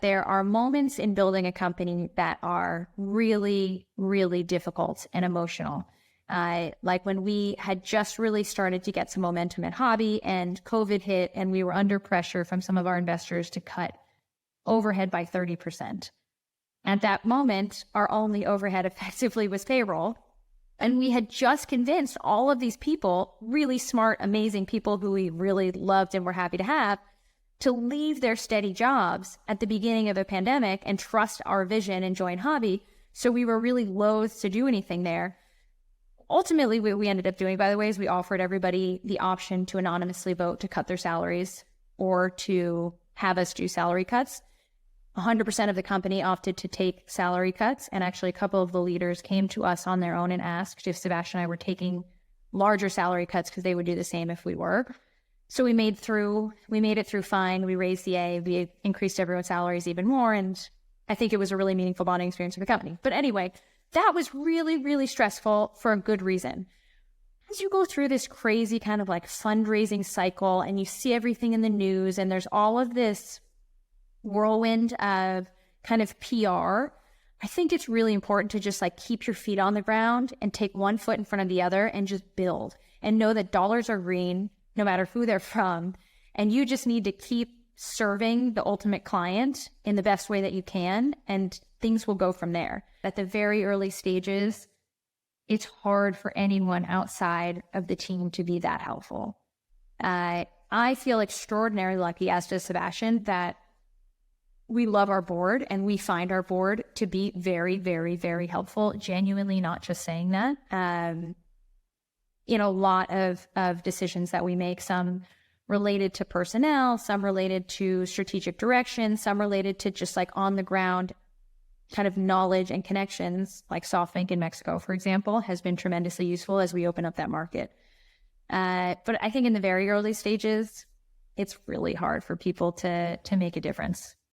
there are moments in building a company that are really, really difficult and emotional. Like when we had just really started to get some momentum at Habi and COVID hit and we were under pressure from some of our investors to cut overhead by 30%. At that moment, our only overhead effectively was payroll. And we had just convinced all of these people, really smart, amazing people who we really loved and were happy to have, to leave their steady jobs at the beginning of the pandemic and trust our vision and join Habi. So we were really loath to do anything there. Ultimately, what we ended up doing, by the way, is we offered everybody the option to anonymously vote to cut their salaries or to have us do salary cuts. 100% of the company opted to take salary cuts. And actually, a couple of the leaders came to us on their own and asked if Sebastian and I were taking larger salary cuts because they would do the same if we were. So we made it through fine. We raised the A, we increased everyone's salaries even more. And I think it was a really meaningful bonding experience for the company. But anyway, that was really, really stressful for a good reason. As you go through this crazy kind of like fundraising cycle and you see everything in the news and there's all of this whirlwind of kind of PR, I think it's really important to just like keep your feet on the ground and take one foot in front of the other and just build and know that dollars are green no matter who they're from. And you just need to keep serving the ultimate client in the best way that you can, and things will go from there. At the very early stages, it's hard for anyone outside of the team to be that helpful. I feel extraordinarily lucky, as does Sebastian, that we love our board and we find our board to be very, very, very helpful. Genuinely, not just saying that. In a lot of decisions that we make, some related to personnel, some related to strategic direction, some related to just like on the ground kind of knowledge and connections, like SoftBank in Mexico, for example, has been tremendously useful as we open up that market. But I think in the very early stages, it's really hard for people to make a difference.